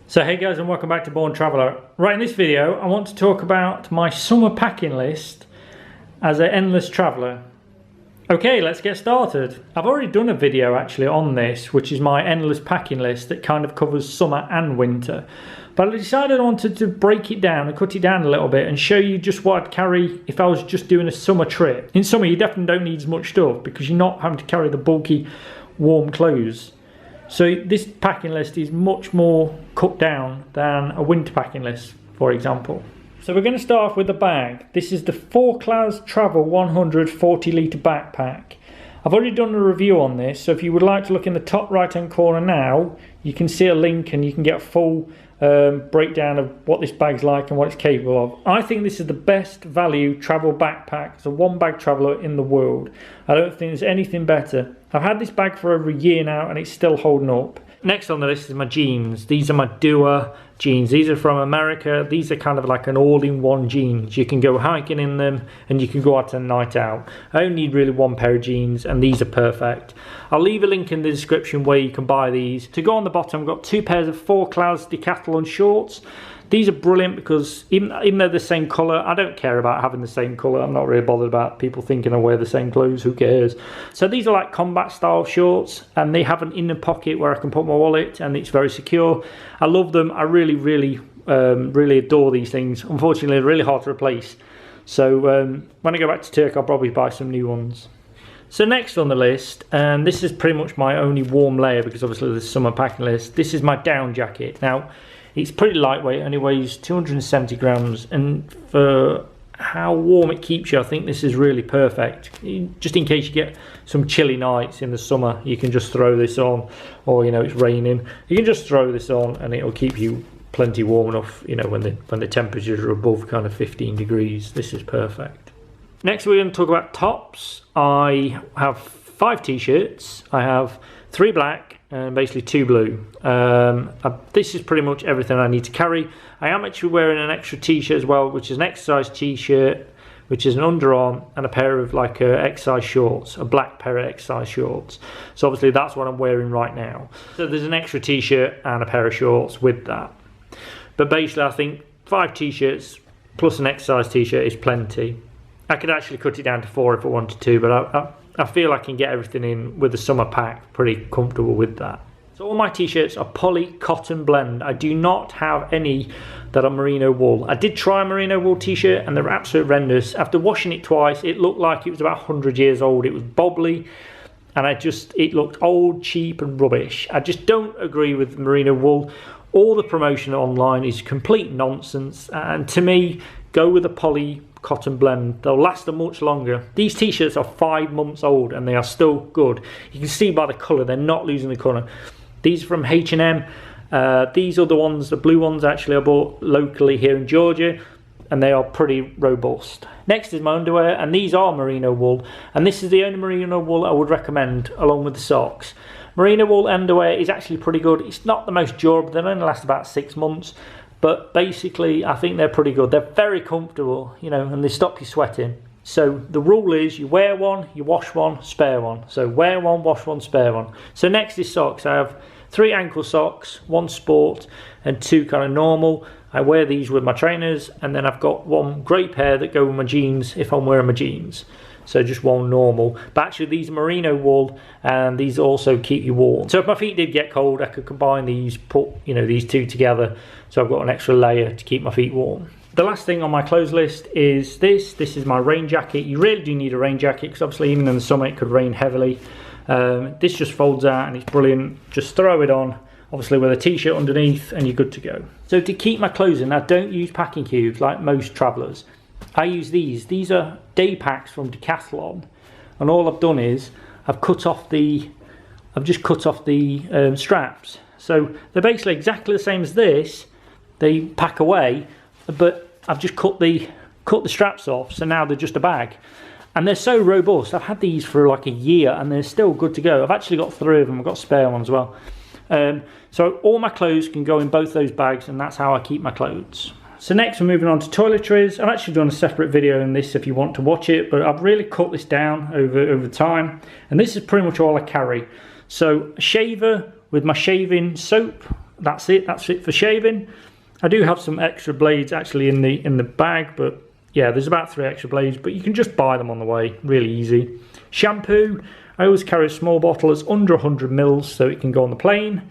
So hey guys, and welcome back to Born Traveller. Right, in this video I want to talk about my summer packing list as an endless traveller. Okay, let's get started. I've already done a video actually on this, which is my endless packing list that kind of covers summer and winter. But I decided I wanted to break it down and cut it down a little bit and show you just what I'd carry if I was just doing a summer trip. In summer you definitely don't need as much stuff because you're not having to carry the bulky warm clothes. So this packing list is much more cut down than a winter packing list, for example. So we're going to start off with the bag. This is the Forclaz Travel 100 40-litre backpack. I've already done a review on this, so if you would like to look in the top right hand corner now, you can see a link and you can get a full breakdown of what this bag's like and what it's capable of. I think this is the best value travel backpack as a one bag traveller in the world. I don't think there's anything better. I've had this bag for over a year now and it's still holding up. Next on the list is my jeans. These are my Duer Jeans. These are from America. These are kind of like an all-in-one jeans. You can go hiking in them and you can go out on a night out. I only need really one pair of jeans and these are perfect. I'll leave a link in the description where you can buy these. To go on the bottom, I've got two pairs of Forclaz Decathlon shorts. These are brilliant because even though they're the same colour, I don't care about having the same colour. I'm not really bothered about people thinking I wear the same clothes, who cares. So these are like combat style shorts and they have an inner pocket where I can put my wallet and it's very secure. I love them. I really adore these things. Unfortunately, they're really hard to replace. So when I go back to Turkey, I'll probably buy some new ones. So next on the list, and this is pretty much my only warm layer because obviously this summer packing list, this is my down jacket. Now, it's pretty lightweight, only weighs 270 grams, and for how warm it keeps you, I think this is really perfect. Just in case you get some chilly nights in the summer, you can just throw this on, or you know it's raining, you can just throw this on and it'll keep you plenty warm enough, you know, when the temperatures are above kind of 15 degrees. This is perfect. Next we're going to talk about tops. I have 5 t-shirts, I have 3 black, and basically 2 blue. This is pretty much everything I need to carry. I am actually wearing an extra t-shirt as well, which is an exercise t-shirt, which is an underarm, and a pair of like exercise shorts, a black pair of exercise shorts. So obviously that's what I'm wearing right now. So there's an extra t-shirt and a pair of shorts with that. But basically I think 5 t-shirts plus an exercise t-shirt is plenty. I could actually cut it down to 4 if I wanted to, but I feel I can get everything in with the summer pack, pretty comfortable with that. So all my t-shirts are poly cotton blend. I do not have any that are merino wool. I did try a merino wool t-shirt and they're absolute horrendous. After washing it twice, it looked like it was about 100 years old. It was bobbly and it looked old, cheap and rubbish. I just don't agree with merino wool. All the promotion online is complete nonsense, and to me, go with a poly cotton blend. They'll last much longer. These t-shirts are 5 months old and they are still good. You can see by the colour, they're not losing the colour. These are from H&M. These are the ones, the blue ones actually I bought locally here in Georgia, and they are pretty robust. Next is my underwear, and these are merino wool, and this is the only merino wool I would recommend along with the socks. Merino wool underwear is actually pretty good. It's not the most durable, they only last about 6 months. But basically, I think they're pretty good. They're very comfortable, you know, and they stop you sweating. So the rule is you wear one, you wash one, spare one. So wear one, wash one, spare one. So next is socks. I have 3 ankle socks, 1 sport and 2 kind of normal. I wear these with my trainers, and then I've got 1 grey pair that go with my jeans if I'm wearing my jeans. So just 1 normal. But actually these are merino wool and these also keep you warm. So if my feet did get cold, I could combine these, put these 2 together. So I've got an extra layer to keep my feet warm. The last thing on my clothes list is this. This is my rain jacket. You really do need a rain jacket because obviously even in the summer it could rain heavily. This just folds out and it's brilliant. Just throw it on, obviously with a t-shirt underneath, and you're good to go. So to keep my clothes in, I don't use packing cubes like most travellers. I use these. These are Daypacks from Decathlon, and all I've done is I've just cut off the straps. So they're basically exactly the same as this. They pack away, but I've just cut the straps off, so now they're just a bag. And they're so robust. I've had these for like a year and they're still good to go. I've actually got 3 of them. I've got a spare one as well. So all my clothes can go in both those bags, and that's how I keep my clothes. So next we're moving on to toiletries. I've actually done a separate video on this if you want to watch it, but I've really cut this down over time, and this is pretty much all I carry. So a shaver with my shaving soap, that's it for shaving. I do have some extra blades actually in the bag, but yeah, there's about 3 extra blades, but you can just buy them on the way, really easy. Shampoo, I always carry a small bottle that's under 100 mils so it can go on the plane.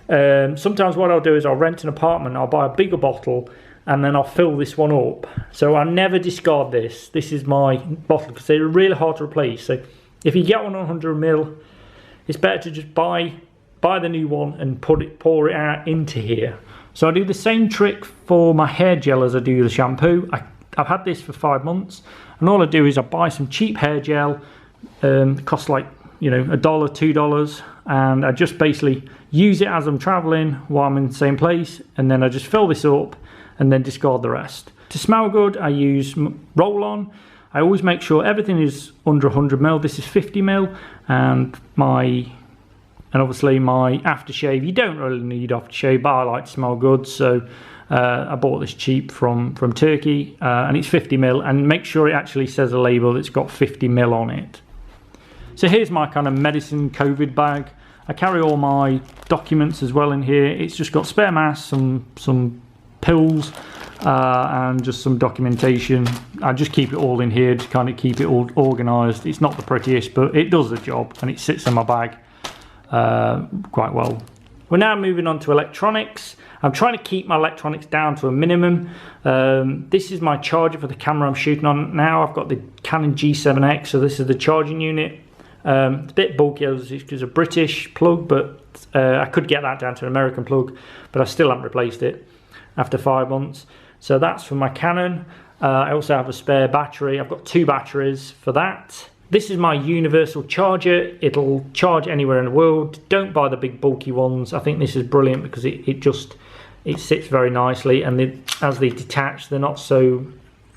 Sometimes what I'll do is I'll rent an apartment, I'll buy a bigger bottle, and then I'll fill this one up. So I never discard this. This is my bottle because they're really hard to replace. So if you get one on 100 mil, it's better to just buy the new one and pour it out into here. So I do the same trick for my hair gel as I do the shampoo. I've had this for 5 months, and all I do is I buy some cheap hair gel. It costs like, you know, $1, $2, and I just basically use it as I'm traveling while I'm in the same place, and then I just fill this up and then discard the rest. To smell good, I use roll-on. I always make sure everything is under 100 mil. This is 50 mil, and obviously my aftershave. You don't really need aftershave, but I like to smell good, so I bought this cheap from Turkey, and it's 50 mil, and make sure it actually says a label that's got 50 mil on it. So here's my kind of medicine COVID bag. I carry all my documents as well in here. It's just got spare masks, some pills, and just some documentation. I just keep it all in here to kind of keep it all organised. It's not the prettiest, but it does the job, and it sits in my bag quite well. We're now moving on to electronics. I'm trying to keep my electronics down to a minimum. This is my charger for the camera I'm shooting on now. I've got the Canon G7X, so this is the charging unit. It's a bit bulky as it's a British plug, but I could get that down to an American plug, but I still haven't replaced it after 5 months. So that's for my Canon. I also have a spare battery. I've got 2 batteries for that. This is my universal charger. It'll charge anywhere in the world. Don't buy the big bulky ones. I think this is brilliant because it sits very nicely, and as they detach, they're not so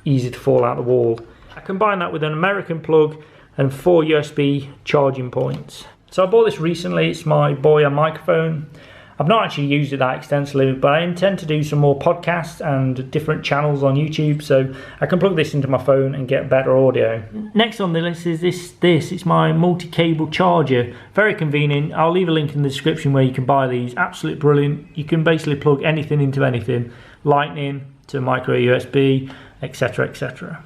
easy to fall out the wall. I combine that with an American plug and 4 USB charging points. So I bought this recently. It's my Boya microphone. I've not actually used it that extensively, but I intend to do some more podcasts and different channels on YouTube, so I can plug this into my phone and get better audio. Next on the list is this. It's my multi-cable charger. Very convenient. I'll leave a link in the description where you can buy these. Absolutely brilliant. You can basically plug anything into anything. Lightning to micro USB, etc, etc.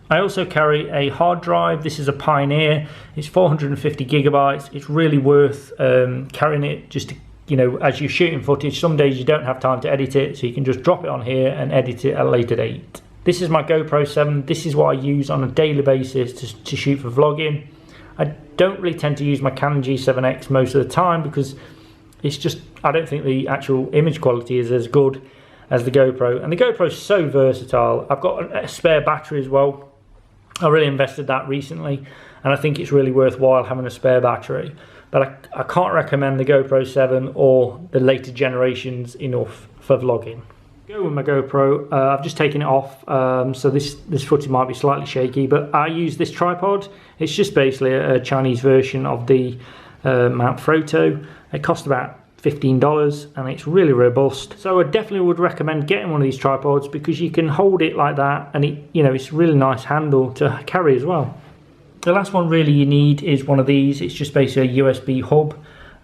I also carry a hard drive. This is a Pioneer. It's 450 gigabytes. It's really worth carrying it just to, you know, as you're shooting footage. Some days you don't have time to edit it, so you can just drop it on here and edit it at a later date. This is my Gopro 7. This is what I use on a daily basis to shoot for vlogging. I don't really tend to use my Canon G7X most of the time because it's just, I don't think the actual image quality is as good as the GoPro. And the GoPro is so versatile. I've got a spare battery as well. I really invested that recently, and I think it's really worthwhile having a spare battery. But I can't recommend the GoPro 7 or the later generations enough for vlogging. Go with my GoPro. I've just taken it off, so this footage might be slightly shaky, but I use this tripod. It's just basically a Chinese version of the Mount Froto. It cost about $15, and it's really robust. So I definitely would recommend getting one of these tripods because you can hold it like that, and it's a really nice handle to carry as well. The last one really you need is one of these. It's just basically a USB hub.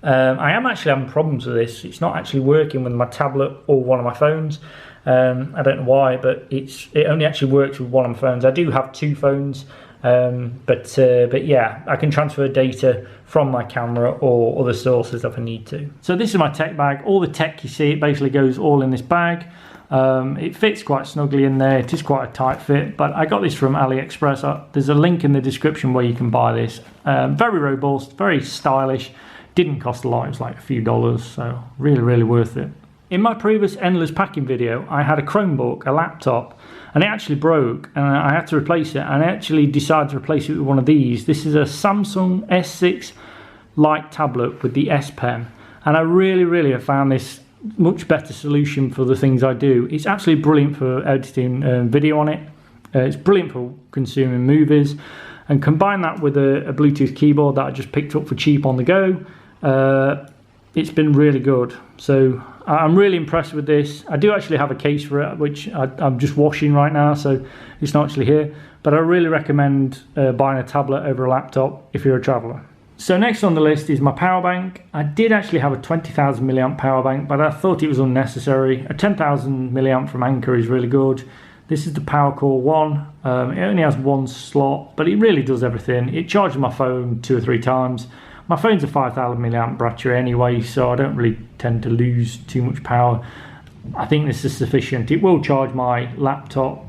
I am actually having problems with this. It's not actually working with my tablet or one of my phones. I don't know why, but it only actually works with one of my phones. I do have 2 phones, but yeah, I can transfer data from my camera or other sources if I need to. So this is my tech bag. All the tech you see, it basically goes all in this bag. It fits quite snugly in there. It is quite a tight fit, but I got this from AliExpress. There's a link in the description where you can buy this. Very robust, very stylish. Didn't cost a lot. It was like a few dollars, so really worth it. In my previous endless packing video, I had a Chromebook, a laptop, and it actually broke, and I had to replace it. And I actually decided to replace it with one of these. This is a Samsung S6 Lite tablet with the S Pen, and I really have found this much better solution for the things I do. It's absolutely brilliant for editing video on it. It's brilliant for consuming movies, and combine that with a Bluetooth keyboard that I just picked up for cheap on the go. It's been really good. So I'm really impressed with this. I do actually have a case for it, which I'm just washing right now, so it's not actually here. But I really recommend buying a tablet over a laptop if you're a traveller. So next on the list is my power bank. I did actually have a 20,000 milliamp power bank, but I thought it was unnecessary. A 10,000 milliamp from Anker is really good. This is the PowerCore 1. It only has one slot, but it really does everything. It charges my phone 2 or 3 times. My phone's a 5,000 milliamp battery anyway, so I don't really tend to lose too much power. I think this is sufficient. It will charge my laptop.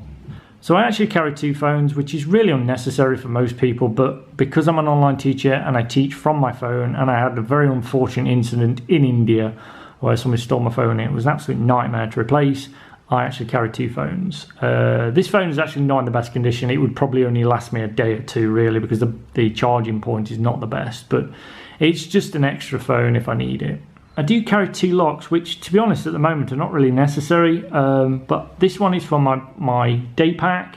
So I actually carry 2 phones, which is really unnecessary for most people, but because I'm an online teacher and I teach from my phone, and I had a very unfortunate incident in India where somebody stole my phone, it was an absolute nightmare to replace. I actually carry 2 phones. This phone is actually not in the best condition. It would probably only last me a day or 2 really, because the charging point is not the best, but it's just an extra phone if I need it. I do carry 2 locks, which to be honest at the moment are not really necessary, but this one is from my Daypack,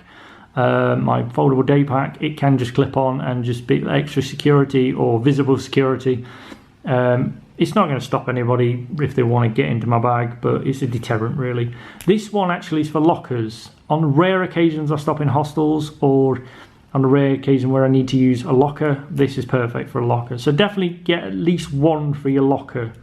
my foldable Daypack. It can just clip on and just be extra security or visible security. It's not going to stop anybody if they want to get into my bag, but it's a deterrent really. This one actually is for lockers. On rare occasions I stop in hostels, or on a rare occasion where I need to use a locker, this is perfect for a locker. So definitely get at least one for your locker.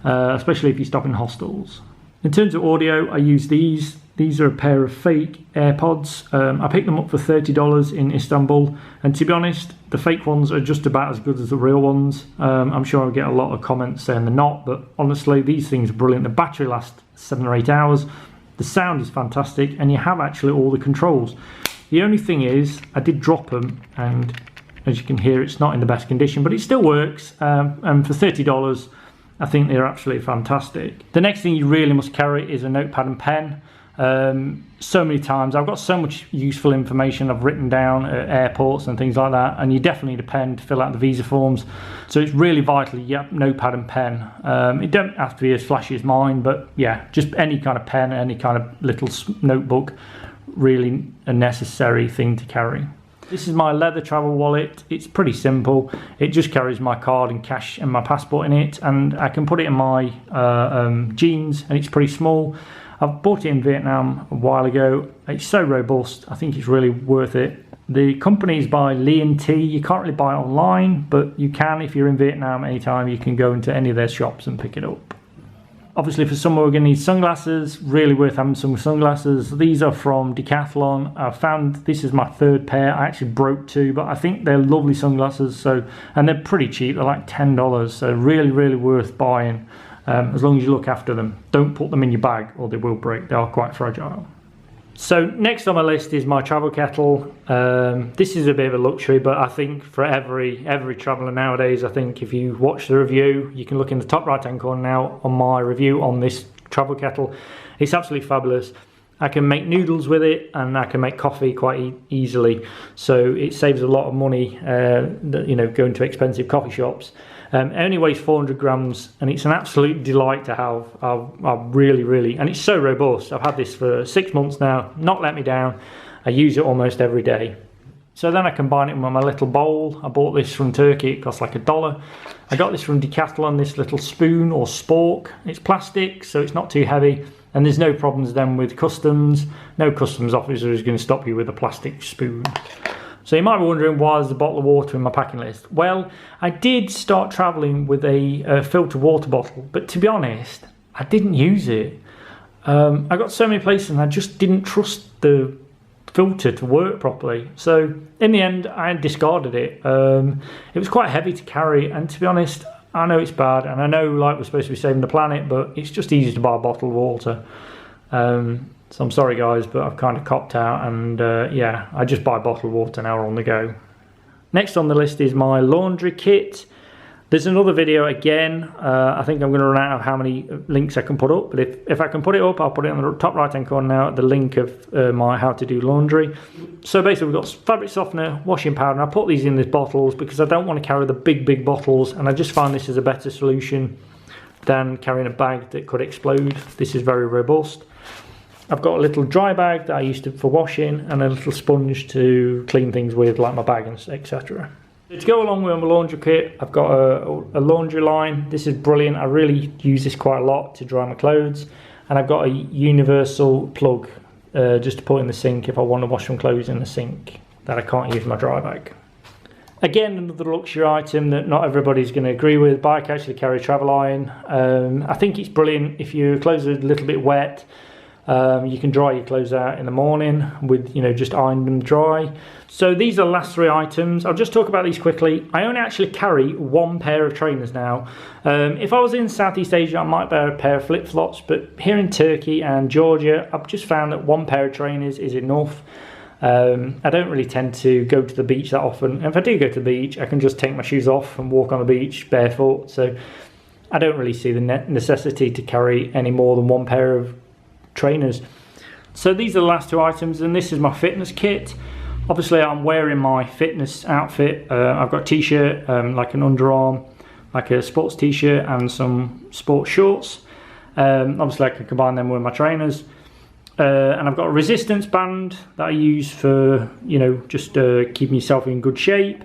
Especially if you stop in hostels. In terms of audio, I use these. These are a pair of fake AirPods. I picked them up for $30 in Istanbul, and to be honest, the fake ones are just about as good as the real ones. I'm sure I'll get a lot of comments saying they're not, but honestly, these things are brilliant. The battery lasts 7 or 8 hours. The sound is fantastic, and you have actually all the controls. The only thing is, I did drop them, and as you can hear, it's not in the best condition, but it still works. And for $30, I think they're absolutely fantastic. The next thing you really must carry is a notepad and pen. So many times I've got so much useful information I've written down at airports and things like that, and you definitely need a pen to fill out the visa forms. So it's really vital you get notepad and pen. It don't have to be as flashy as mine, but yeah, just any kind of pen, any kind of little notebook, really a necessary thing to carry. This is my leather travel wallet. It's pretty simple. It just carries my card and cash and my passport in it, and I can put it in my jeans, and it's pretty small. I've bought it in Vietnam a while ago. It's so robust. I think it's really worth it. The company is by Lian T. You can't really buy it online, but you can if you're in Vietnam anytime. You can go into any of their shops and pick it up. Obviously for summer we're going to need sunglasses. Really worth having some sunglasses. These are from Decathlon. I found this is my 3rd pair. I actually broke 2, but I think they're lovely sunglasses. And they're pretty cheap. They're like $10, so really worth buying, as long as you look after them. Don't put them in your bag or they will break. They are quite fragile. So next on my list is my travel kettle. This is a bit of a luxury, but I think for every traveller nowadays, I think if you watch the review, you can look in the top right hand corner now on my review on this travel kettle. It's absolutely fabulous. I can make noodles with it, and I can make coffee quite easily, so it saves a lot of money, you know, going to expensive coffee shops. It only weighs 400 grams, and it's an absolute delight to have. I really, and it's so robust. I've had this for 6 months now, not let me down. I use it almost every day. So then I combine it with my little bowl. I bought this from Turkey, it cost like $1. I got this from Decathlon, this little spoon or spork. It's plastic, so it's not too heavy, and there's no problems then with customs. No customs officer is going to stop you with a plastic spoon. So you might be wondering, why is a bottle of water in my packing list? Well, I did start travelling with a filtered water bottle, but to be honest, I didn't use it. I got so many places and I just didn't trust the filter to work properly. So in the end, I discarded it. It was quite heavy to carry, and to be honest, I know it's bad, and I know like we're supposed to be saving the planet, but it's just easy to buy a bottle of water. So I'm sorry guys, but I've kind of copped out, and yeah, I just buy a bottle of water now on the go. Next on the list is my laundry kit. There's another video again. I think I'm going to run out of how many links I can put up, but if I can put it up, I'll put it on the top right hand corner now, the link of my how to do laundry. So basically we've got fabric softener, washing powder, and I put these in these bottles because I don't want to carry the big bottles, and I just find this is a better solution than carrying a bag that could explode. This is very robust. I've got a little dry bag that I use for washing, and a little sponge to clean things with, like my bag and etc. To go along with my laundry kit, I've got a laundry line. This is brilliant. I really use this quite a lot to dry my clothes. And I've got a universal plug just to put in the sink if I want to wash some clothes in the sink that I can't use my dry bag. Again, another luxury item that not everybody's going to agree with, but I can actually carry a travel iron. I think it's brilliant if your clothes are a little bit wet. You can dry your clothes out in the morning with, just iron them dry. So these are the last three items. I'll just talk about these quickly. I only actually carry one pair of trainers now. If I was in Southeast Asia, I might wear a pair of flip-flops, but here in Turkey and Georgia, I've just found that one pair of trainers is enough. I don't really tend to go to the beach that often. And if I do go to the beach, I can just take my shoes off and walk on the beach barefoot. So I don't really see the necessity to carry any more than one pair of trainers. So these are the last two items, and this is my fitness kit. Obviously I'm wearing my fitness outfit. I've got a t-shirt, like an underarm, like a sports t-shirt, and some sports shorts. Obviously I can combine them with my trainers. And I've got a resistance band that I use for, just keeping yourself in good shape.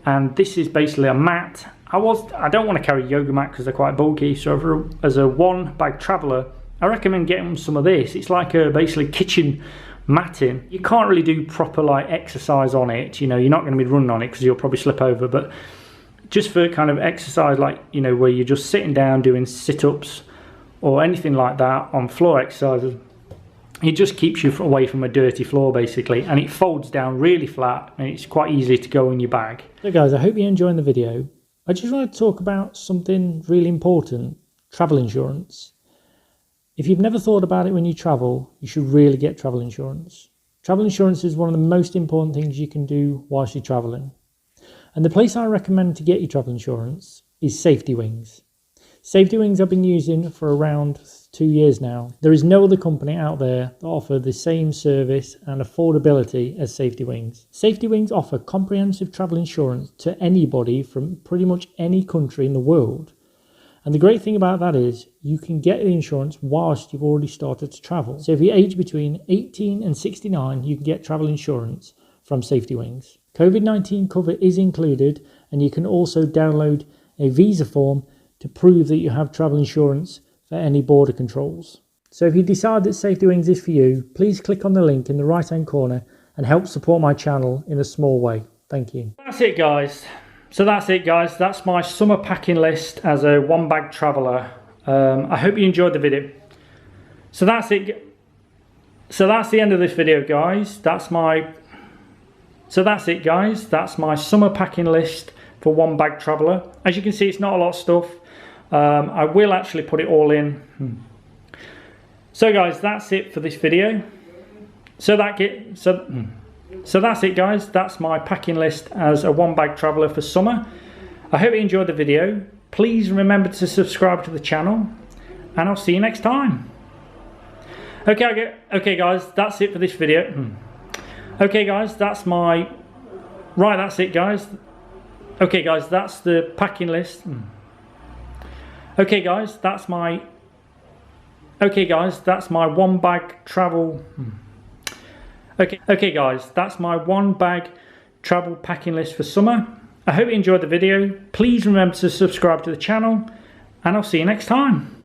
And this is basically a mat. I don't want to carry a yoga mat because they're quite bulky. So as a one bag traveller, I recommend getting some of this. It's like a basically kitchen matting. You can't really do proper like exercise on it. You're not going to be running on it because you'll probably slip over. But just for kind of exercise, like where you're just sitting down doing sit-ups or anything like that on floor exercises. It just keeps you away from a dirty floor basically, and it folds down really flat and it's quite easy to go in your bag. So guys, I hope you're enjoying the video. I just want to talk about something really important: travel insurance. If you've never thought about it when you travel, you should really get travel insurance. Travel insurance is one of the most important things you can do whilst you're traveling. And the place I recommend to get your travel insurance is Safety Wings. Safety Wings I've been using for around 2 years now. There is no other company out there that offer the same service and affordability as Safety Wings. Safety Wings offer comprehensive travel insurance to anybody from pretty much any country in the world. And the great thing about that is you can get the insurance whilst you've already started to travel. So if you're aged between 18 and 69, you can get travel insurance from Safety Wings. COVID-19 cover is included, and you can also download a visa form to prove that you have travel insurance for any border controls. So if you decide that Safety Wings is for you, please click on the link in the right hand corner and help support my channel in a small way. Thank you. That's it guys. That's my summer packing list as a one bag traveller. I hope you enjoyed the video. So that's it. So that's the end of this video guys. That's my summer packing list for one bag traveller. As you can see, it's not a lot of stuff. I will actually put it all in. So guys, that's it for this video. So that's it guys. That's my packing list as a one bag traveller for summer. I hope you enjoyed the video. Please remember to subscribe to the channel, and I'll see you next time. Okay guys, that's it for this video. Okay guys, that's it guys. Okay guys, that's the packing list. Okay guys, that's my one bag travel. Okay guys, that's my one bag travel packing list for summer. I hope you enjoyed the video. Please remember to subscribe to the channel, and I'll see you next time.